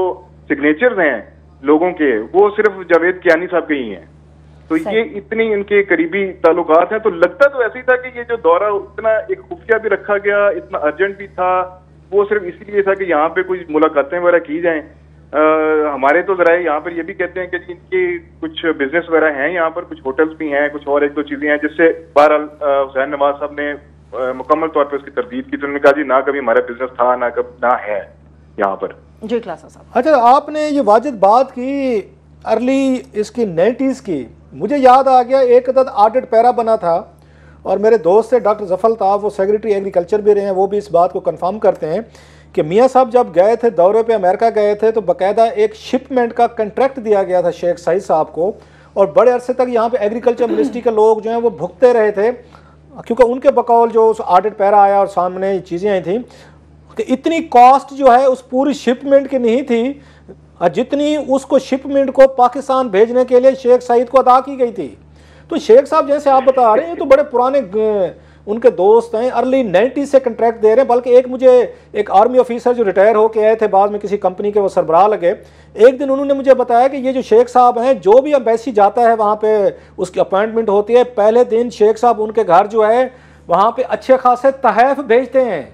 S4: सिग्नेचर्स हैं लोगों के, वो सिर्फ जावेद कियानी साहब के ही हैं। तो ये इतनी इनके करीबी ताल्लुकात हैं। तो लगता तो ऐसे ही था कि ये जो दौरा इतना एक खुफिया भी रखा गया, इतना अर्जेंट भी था, वो सिर्फ इसलिए था कि यहाँ पे कुछ मुलाकातें वगैरह की जाएं। हमारे तो जरा यहाँ पर ये भी कहते हैं कि इनके कुछ बिजनेस वगैरह हैं, यहाँ पर कुछ होटल्स भी हैं, कुछ और एक दो चीजें हैं, जिससे बहरहाल हुसैन नवाज साहब ने मुकम्मल तौर पर उसकी तरदीद की। तो उन्होंने कहा जी ना कभी हमारा बिजनेस था ना है यहाँ पर।
S1: जी क्लासा साहब,
S3: अच्छा आपने ये वाजिद बात की अर्ली इसकी 90s की, मुझे याद आ गया एक अदद ऑडिट पैरा बना था और मेरे दोस्त से डॉक्टर जफल ताब, वो सेक्रेटरी एग्रीकल्चर भी रहे हैं, वो भी इस बात को कंफर्म करते हैं कि मियाँ साहब जब गए थे दौरे पे अमेरिका गए थे तो बाकायदा एक शिपमेंट का कंट्रैक्ट दिया गया था शेख सईद साहब को, और बड़े अरसे तक यहाँ पे एग्रीकल्चर मिनिस्ट्री के लोग जो हैं वो भुगते रहे थे, क्योंकि उनके बकौल जो उस ऑडिट पैरा आया और सामने चीज़ें आई थी कि इतनी कॉस्ट जो है उस पूरी शिपमेंट की नहीं थी जितनी उसको शिपमेंट को पाकिस्तान भेजने के लिए शेख सईद को अदा की गई थी। तो शेख साहब जैसे आप बता रहे हैं तो बड़े पुराने उनके दोस्त हैं, अर्ली 90s से कंट्रैक्ट दे रहे हैं। बल्कि एक मुझे एक आर्मी ऑफिसर जो रिटायर होके आए थे बाद में किसी कंपनी के, वो सरबराह लगे, एक दिन उन्होंने मुझे बताया कि ये जो शेख साहब हैं जो भी एम्बेसी जाता है वहाँ पे उसकी अपॉइंटमेंट होती है, पहले दिन शेख साहब उनके घर जो है वहाँ पे अच्छे खासे तहफ़ भेजते हैं,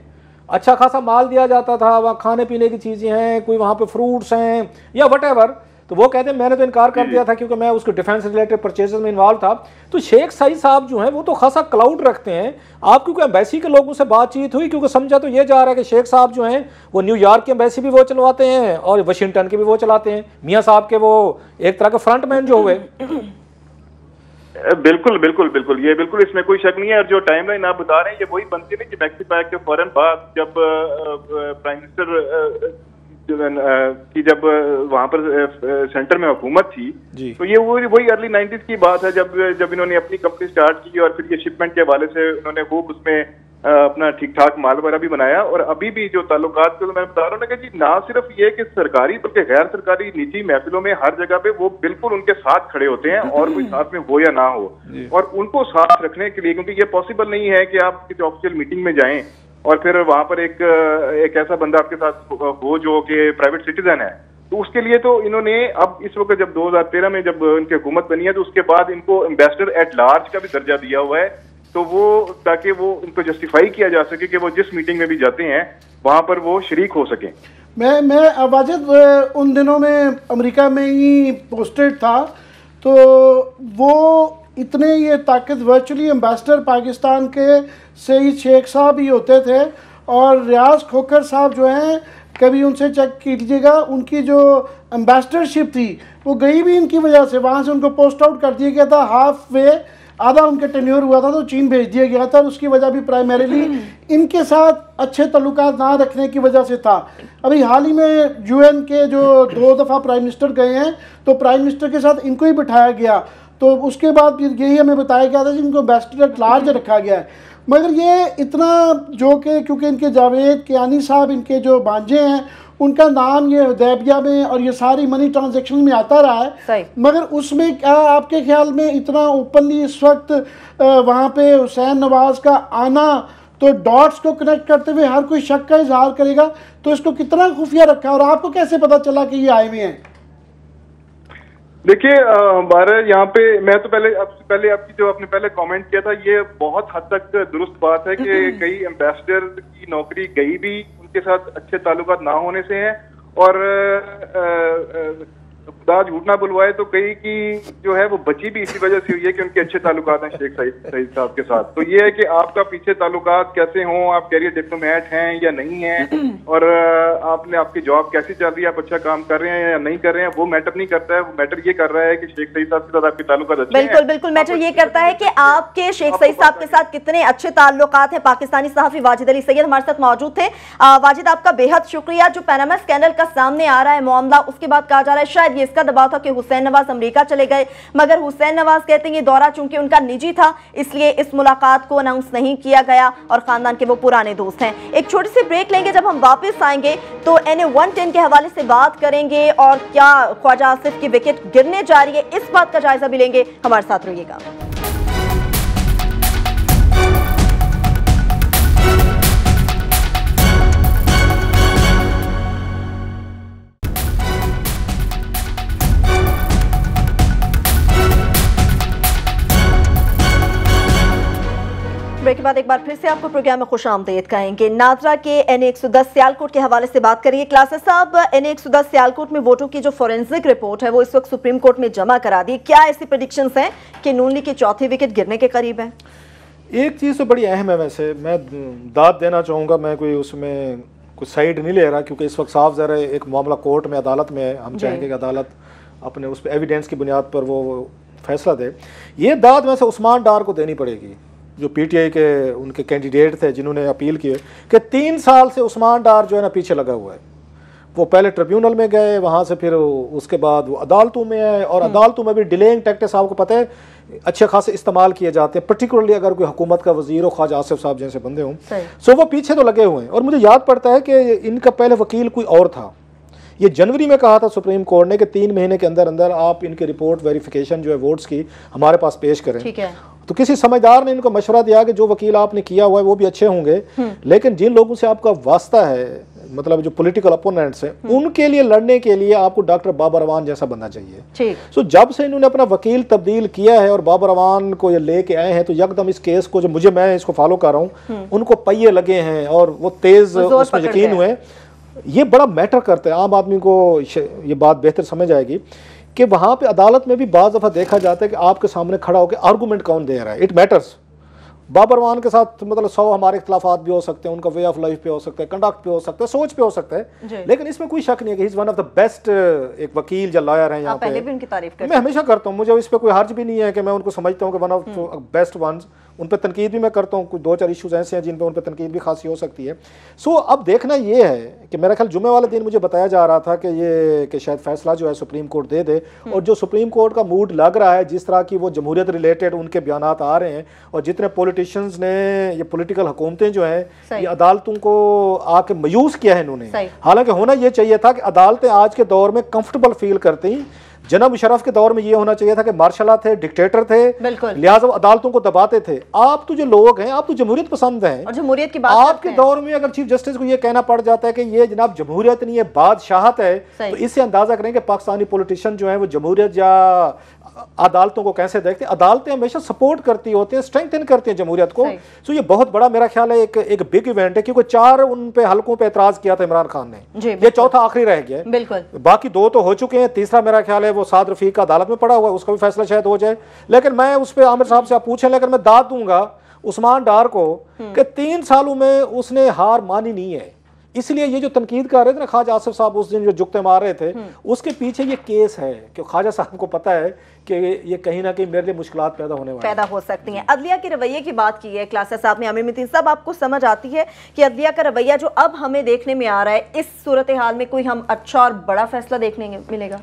S3: अच्छा खासा माल दिया जाता था, वहाँ खाने पीने की चीज़ें हैं, कोई वहाँ पे फ्रूट्स हैं या वटेवर। तो वो कहते हैं मैंने तो इनकार कर दिया था क्योंकि मैं उसके डिफेंस रिलेटेड परचेजेस में इन्वॉल्व था। तो शेख सईद साहब जो हैं वो तो खासा क्लाउड रखते हैं। आपकी कोई एम्बेसी के लोगों से बातचीत हुई? क्योंकि समझा तो ये जा रहा है कि शेख साहब जो हैं वो न्यूयॉर्क की एम्बेसी भी वो चलवाते हैं और वाशिंगटन की भी वो चलाते हैं, मियाँ साहब के वो एक तरह के फ्रंटमैन जो हुए।
S4: बिल्कुल बिल्कुल बिल्कुल, ये बिल्कुल इसमें कोई शक नहीं है। और जो टाइमलाइन आप बता रहे हैं ये वही बनती है कि मैक्सी पैक के फौरन बाद जब प्राइम मिनिस्टर की जब वहां पर सेंटर में हुकूमत थी, तो ये वही अर्ली 90s की बात है जब इन्होंने अपनी कंपनी स्टार्ट की और फिर ये शिपमेंट के हवाले से उन्होंने खूब उसमें अपना ठीक ठाक माल वगैरह भी बनाया। और अभी भी जो ताल्लुकात के, तो मैं बता रहा हूँ ना कि जी ना सिर्फ ये कि सरकारी बल्कि गैर सरकारी निजी महफिलों में हर जगह पे वो बिल्कुल उनके साथ खड़े होते हैं, और कोई साथ में हो या ना हो, और उनको साथ रखने के लिए, क्योंकि ये पॉसिबल नहीं है कि आप किसी ऑफिशियल मीटिंग में जाएं और फिर वहां पर एक ऐसा बंदा आपके साथ हो जो कि प्राइवेट सिटीजन है। तो उसके लिए तो इन्होंने अब इस वक्त जब 2013 में जब इनकी हुकूमत बनी है तो उसके बाद इनको एम्बेसडर एट लार्ज का भी दर्जा दिया हुआ है, तो वो ताकि वो इनको जस्टिफाई किया जा सके कि वो जिस मीटिंग में भी जाते हैं वहां पर वो शरीक हो सकें।
S2: मैं वाजिद उन दिनों में अमेरिका में ही पोस्टेड था, तो वो इतने ये ताकत वर्चुअली एम्बेसडर पाकिस्तान के सईद शेख साहब ही होते थे, और रियाज खोखर साहब जो हैं कभी उनसे चेक कीजिएगा, उनकी जो एम्बेसडरशिप थी वो गई भी इनकी वजह से, वहाँ से उनको पोस्ट आउट कर दिया गया था, हाफ वे आधा उनका टेन्योर हुआ था तो चीन भेज दिया गया था। उसकी वजह भी प्राइमरीली इनके साथ अच्छे तल्लुकात ना रखने की वजह से था। अभी हाल ही में यूएन के जो 2 दफ़ा प्राइम मिनिस्टर गए हैं तो प्राइम मिनिस्टर के साथ इनको ही बिठाया गया, तो उसके बाद फिर यही हमें बताया गया था कि इनको एम्बेसडर एट लार्ज रखा गया है। मगर ये इतना जो कि क्योंकि इनके जावेद कियानी साहब इनके जो भांजे हैं उनका नाम ये हुदैबिया में और ये सारी मनी ट्रांजैक्शन में आता रहा है, मगर उसमें क्या आपके ख्याल में इतना ओपनली इस वक्त वहाँ पे हुसैन नवाज का आना, तो डॉट्स को कनेक्ट करते हुए हर कोई शक का इजहार करेगा, तो इसको कितना खुफिया रखा और आपको कैसे पता चला कि ये आए हुए हैं?
S4: देखिए हमारे यहाँ पे मैं तो पहले आपकी जो आपने पहले कमेंट किया था ये बहुत हद तक दुरुस्त बात है कि कई एम्बेसडर की नौकरी गई भी उनके साथ अच्छे ताल्लुकात ना होने से हैं, और खुदा झूठ ना बुलवाए तो कई की जो है वो बची भी इसी वजह से हुई है कि उनके अच्छे ताल्लुकात हैं शेख सईद साहब के साथ। तो ये है कि आपका पीछे ताल्लुकात कैसे हों, आप कैरियर डिप्लोमेट हैं या नहीं हैं, और आपने आपकी जॉब कैसी चल रही है, आप अच्छा काम कर रहे हैं या नहीं कर रहे हैं, वो मैटर नहीं करता है। वो मैटर ये कर रहा है कि शेख सईद साहब के साथ आपके ताल्लुकात अच्छे हैं।
S1: बिल्कुल बिल्कुल, मैटर ये करता है कि आपके शेख सईद साहब के साथ कितने अच्छे ताल्लुकात हैं। पाकिस्तानी सहाफी वाजिद अली सैयद हमारे साथ मौजूद थे। वाजिद आपका बेहद शुक्रिया। जो पैनामा स्कैंडल का सामने आ रहा है मामला, उसके बाद कहा जा रहा है शायद ये इसका दबाव था कि हुसैन नवाज अमेरिका चले गए, मगर हुसैन नवाज कहते हैं ये दौरा चूंकि उनका निजी था इसलिए इस मुलाकात को अनाउंस नहीं किया गया, और खानदान के वो पुराने दोस्त हैं। एक छोटी सी ब्रेक लेंगे, जब हम वापस आएंगे तो NA-110 के हवाले से बात करेंगे और क्या ख्वाजा आसिफ की विकेट गिरने जा रही है इस बात का जायजा भी लेंगे। हमारे साथ रहिएगा। बाद एक बार फिर से आपको प्रोग्राम में खुशामदीद कहेंगे। नादरा के NA 110 सियालकोट के हवाले से बात करेंगे। क्लासेस साहब, NA 110 सियालकोट में वोटों की जो फोरेंसिक रिपोर्ट है वो इस वक्त सुप्रीम कोर्ट में जमा करा दी। क्या ऐसी प्रेडिक्शंस हैं कि नून लीग की चौथी विकेट गिरने के करीब है?
S3: एक चीज़ तो बड़ी अहम है, वैसे मैं दाद देना चाहूँगा, मैं कोई उसमें कुछ साइड नहीं ले रहा, क्योंकि इस वक्त साफ ज़रा एक मामला कोर्ट में, अदालत में है। हम चाहेंगे कि अदालत अपने उस पर एविडेंस की बुनियाद पर वो फैसला दे। ये दाद वैसे उस्मान डार को देनी पड़ेगी, जो PTI के उनके कैंडिडेट थे जिन्होंने अपील की कि 3 साल से उस्मान डार जो है ना पीछे लगा हुआ है। वो पहले ट्रिब्यूनल में गए, वहाँ से फिर उसके बाद वो अदालतों में आए, और अदालतों में भी डिलेइंग टैक्टिक्स आपको पता है अच्छे खासे इस्तेमाल किए जाते हैं, पर्टिकुलरली अगर कोई हुकूमत का वजीर हो, ख्वाजा आसिफ साहब जैसे बंदे हों। सो वो पीछे तो लगे हुए हैं। और मुझे याद पड़ता है कि इनका पहले वकील कोई और था। ये जनवरी में कहा था सुप्रीम कोर्ट ने कि 3 महीने के अंदर अंदर आप इनकी रिपोर्ट वेरिफिकेशन जो है वोट्स की हमारे पास पेश करें।
S1: ठीक है।
S3: तो किसी समझदार ने इनको मशवरा दिया कि जो वकील आपने किया हुआ है वो भी अच्छे होंगे, लेकिन जिन लोगों से आपका वास्ता है, मतलब जो पॉलिटिकल अपोनेंट्स हैं, उनके लिए लड़ने के लिए आपको डॉक्टर बाबर अवान जैसा बनना चाहिए। सो जब से इन्होंने अपना वकील तब्दील किया है और बाबर अवान को ये लेके आए हैं, तो यकदम इस केस को, जो मैं इसको फॉलो कर रहा हूँ, उनको पहिए लगे हैं और वो तेज उसमें यकीन हुए। ये बड़ा मैटर करता है, आम आदमी को ये बात बेहतर समझ आएगी कि वहाँ पे अदालत में भी बाज़ दफ़ा देखा जाता है कि आपके सामने खड़ा होकर आर्गूमेंट कौन दे रहा है। It matters. बाबर अवान के साथ मतलब 100 हमारे इख्तलाफात भी हो सकते हैं, उनका वे ऑफ लाइफ पे हो सकता है, कंडक्ट पे हो सकता है, सोच पे हो सकता है, लेकिन इसमें कोई शक नहीं है कि he is one of the best एक वकील या लॉयर हैं यहाँ पे।
S1: पहले भी उनकी तारीफ करते
S3: मैं हमेशा करता हूँ, मुझे इस पर कोई हर्ज भी नहीं है कि मैं उनको समझता हूँ कि वन ऑफ बेस्ट वंस। उन पर तनकीद भी मैं करता हूँ, कुछ 2-4 इशूज़ ऐसे हैं जिन पर उन पर तनकीद भी खासी हो सकती है। सो अब देखना ये है कि मेरा ख्याल जुमे वाले दिन मुझे बताया जा रहा था कि शायद फैसला जो है सुप्रीम कोर्ट दे दे, और जो सुप्रीम कोर्ट का मूड लग रहा है, जिस तरह की वो जमहूरियत रिलेटेड उनके बयानात आ रहे हैं, और जितने पॉलिटिशियंस ने, ये पॉलिटिकल हुकूमतें जो हैं, ये अदालतों को आके मायूस किया है इन्होंने। हालांकि होना ये चाहिए था कि अदालतें आज के दौर में कंफर्टेबल फील करती। जनाब मुशर्रफ के दौर में ये होना चाहिए था कि मार्शल थे, डिक्टेटर थे, लिहाजा अदालतों को दबाते थे। आप तो जो लोग हैं, आप तो जमहूरियत पसंद हैं, और जमहूरियत की बात आपके दौर में अगर चीफ जस्टिस को ये कहना पड़ जाता है कि ये जनाब जमहूरियत नहीं है, बादशाहत है, तो इससे अंदाजा करें कि पाकिस्तानी पॉलिटिशियन जो है वो जमहूरियत या अदालतों को कैसे देखते हैं। अदालतें हमेशा सपोर्ट करती होती हैं, स्ट्रेंथन करती हैं जमहूरियत को। सो ये बहुत बड़ा मेरा ख्याल है एक बिग इवेंट है, क्योंकि 4 उन पे हलकों पे एतराज किया था इमरान खान ने, ये चौथा आखिरी रह गया है। बाकी 2 तो हो चुके हैं, तीसरा मेरा ख्याल है वो साद रफीक का अदालत में पड़ा हुआ है, उसका भी फैसला शायद हो जाए। लेकिन मैं उस पर आमिर साहब से आप पूछें, लेकिन मैं दाद दूंगा उस्मान डार को कि 3 सालों में उसने हार मानी नहीं है। इसलिए ये जो तनकीद कर रहे थे ना ख्वाजा आसिफ साहब उस दिन जो जुगते मार रहे थे, उसके पीछे ये केस है कि ख्वाजा साहब को पता है कि ये कहीं ना कहीं मेरे लिए मुश्किलात पैदा हो सकती हैं।
S1: अदलिया के रवैये की बात की है क्लासा साहब ने, आमिर मतीन साहब, आपको समझ आती है कि अदलिया का रवैया जो अब हमें देखने में आ रहा है, इस सूरत हाल में कोई हम अच्छा और बड़ा फैसला देखने मिलेगा?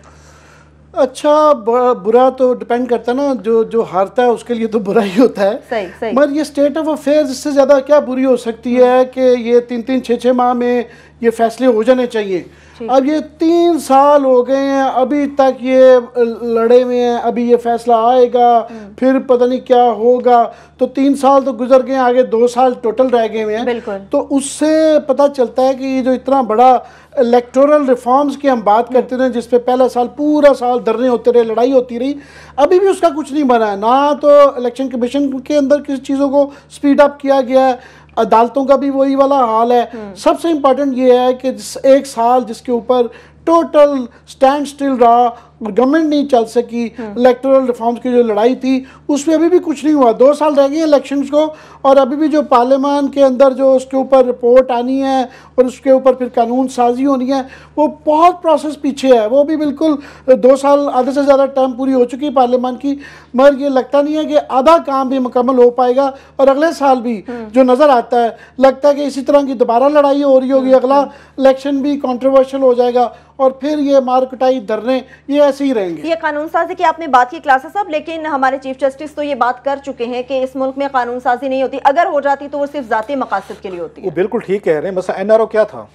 S2: अच्छा बुरा तो डिपेंड करता है ना, जो हारता है उसके लिए तो बुरा ही होता है।
S1: सही।
S2: मगर ये स्टेट ऑफ अफेयर्स इससे ज़्यादा क्या बुरी हो सकती है कि ये 3-3, 6-6 माह में ये फैसले हो जाने चाहिए। अब ये 3 साल हो गए हैं, अभी तक ये लड़े हुए हैं, अभी ये फैसला आएगा, फिर पता नहीं क्या होगा। तो 3 साल तो गुजर गए, आगे 2 साल टोटल रह गए हुए हैं। तो उससे पता चलता है कि ये जो इतना बड़ा इलेक्टोरल रिफॉर्म्स की हम बात करते रहे, जिसपे पहला साल पूरा साल धरने होते रहे, लड़ाई होती रही, अभी भी उसका कुछ नहीं बना है। ना तो इलेक्शन कमीशन के अंदर किसी चीज़ों को स्पीड अप किया गया है, अदालतों का भी वही वाला हाल है। सबसे इम्पोर्टेंट ये है कि 1 साल जिसके ऊपर टोटल स्टैंड स्टिल रहा और गवर्नमेंट नहीं चल सकी, इलेक्टोरल रिफॉर्म्स की जो लड़ाई थी उसमें अभी भी कुछ नहीं हुआ। 2 साल रह गए इलेक्शंस को, और अभी भी जो पार्लियामान के अंदर जो उसके ऊपर रिपोर्ट आनी है और उसके ऊपर फिर कानून साजी होनी है, वो बहुत प्रोसेस पीछे है। वो भी बिल्कुल 2 साल आधे से ज़्यादा टर्म पूरी हो चुकी है पार्लियामान की, मगर ये लगता नहीं है कि आधा काम भी मुकम्मल हो पाएगा। और अगले साल भी जो नज़र आता है, लगता है कि इसी तरह की दोबारा लड़ाई हो रही होगी, अगला इलेक्शन भी कॉन्ट्रोवर्शियल हो जाएगा, और फिर ये मारकुटाई धरने ये ऐसे ही रहेंगे।
S1: ये कानून साजी की आपने बात की क्लासा साहब, लेकिन हमारे चीफ जस्टिस तो ये बात कर चुके हैं कि इस मुल्क में कानून साजी नहीं होती, अगर हो जाती तो वो सिर्फ जाती मकासद के लिए होती है।
S3: वो बिल्कुल ठीक कह रहे हैं। बस NRO क्या था,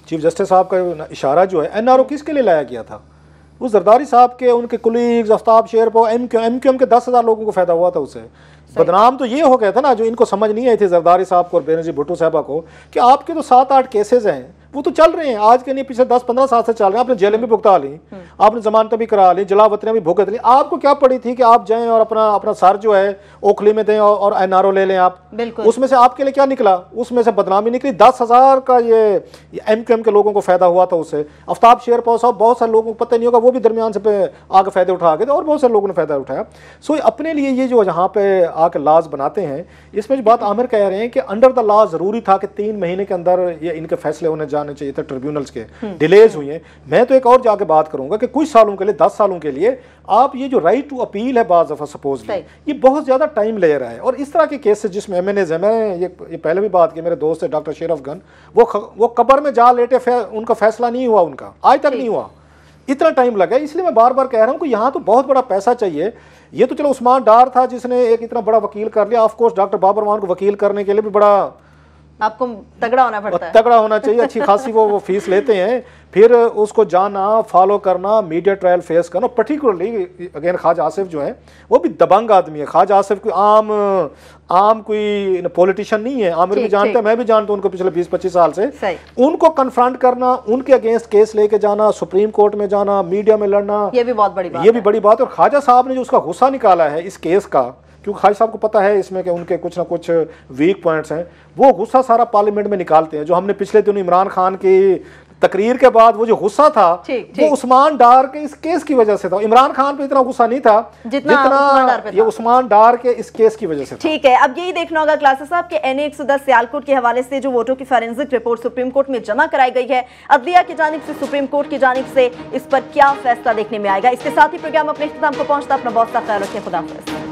S3: चीफ जस्टिस साहब का इशारा जो है, NRO किसके लिए लाया गया था? वो जरदारी साहब के, उनके कुलीग्स, आफ्ताब शेरपो, MQM के 10,000 लोगों को फायदा हुआ था उससे। बदनाम तो ये हो गया था ना, जो इनको समझ नहीं आई थी जरदारी साहब को और बेनजीर भुट्टो साहबा को, कि आपके तो 7-8 केसेज हैं, वो तो चल रहे हैं आज के नहीं, पिछले 10-15 साल से चल रहे हैं। आपने जेलें भी भुगता ली, आपने जमानतें भी करा ली, जलावतनें भी भुगत ली। आपको क्या पड़ी थी कि आप जाएं और अपना सर जो है ओखली में दें और एनआरओ ले लें आप? उसमें से आपके लिए क्या निकला? उसमें से बदनामी निकली। 10,000 का ये MQM के लोगों को फायदा हुआ था उससे। आफ्ताब शेरपाव साहब, बहुत सारे लोगों को पता नहीं होगा, वो भी दरमियान से आगे फायदे उठा गए थे और बहुत सारे लोगों ने फायदा उठाया। सो अपने लिए ये जो यहाँ पे आके लॉज बनाते हैं, इसमें जो बात आमिर कह रहे हैं कि अंडर द लॉ जरूरी था कि 3 महीने के अंदर ये इनके फैसले होने जाने चाहिए थे ट्रिब्यूनल्स के। डिलेज हुई हैं। मैं तो एक और जाके बात करूंगा कि कुछ सालों के लिए, 10 सालों के लिए आप ये जो राइट टू अपील है बाज़ दफ़ा सपोजली, ये बहुत ज़्यादा टाइम ले रहा है। और इस तरह के केसेस जिसमें MNAs है, मैंने ये पहले भी बात की, मेरे दोस्त है डॉक्टर शेर अफगन, वो कब्र में जा लेटे, उनका फैसला नहीं हुआ, उनका आज तक नहीं हुआ, इतना टाइम लगा। इसलिए मैं बार बार कह रहा हूँ कि यहाँ तो बहुत बड़ा पैसा चाहिए। ये तो चलो उस्मान डार था जिसने एक इतना बड़ा वकील कर लिया, ऑफ कोर्स डॉक्टर बाबर मान को वकील करने के लिए भी बड़ा
S1: आपको तगड़ा होना पड़ता है,
S3: तगड़ा होना चाहिए, अच्छी खासी वो फीस लेते हैं। फिर उसको जाना, फॉलो करना, मीडिया ट्रायल फेस करना। पर्टिकुलरली अगेन ख्वाजा आसिफ जो है वो भी दबंग आदमी है। ख्वाजा आसिफ कोई आम कोई पॉलिटिशियन नहीं है। आमिर भी जानते हैं, मैं भी जानता हूं उनको पिछले 20-25 साल से। उनको कन्फ्रंट करना, उनके अगेंस्ट केस लेके जाना, सुप्रीम कोर्ट में जाना, मीडिया में लड़ना,
S1: ये भी बहुत बड़ी बात,
S3: ये भी बड़ी बात है। और ख्वाजा साहब ने जो उसका गुस्सा निकाला है इस केस का, क्योंकि ख्वाजा साहब को पता है इसमें कि उनके कुछ ना कुछ वीक पॉइंट्स हैं, वो गुस्सा सारा पार्लियामेंट में निकालते हैं। जो हमने पिछले दिन इमरान खान की तकरीर के बाद वो जो गुस्सा था वो उस्मान डार के इस केस की वजह से था। इमरान खान पे इतना गुस्सा नहीं था जितना ये उस्मान डार के इस केस की वजह से था।
S1: ठीक है, अब यही देखना होगा क्लासेस साहब के NA 110 सियालकोट के हवाले से जो वोटों की फॉरेंसिक रिपोर्ट सुप्रीम कोर्ट में जमा कराई गई है, अदलिया की जानिब से, सुप्रीम कोर्ट की जानिब से, इस पर क्या फैसला देखने में आएगा। इसके साथ ही प्रोग्राम अपने इख्तिताम को पहुंचता। अपना बहुत सा ख्याल रखें। खुदा हाफिज़।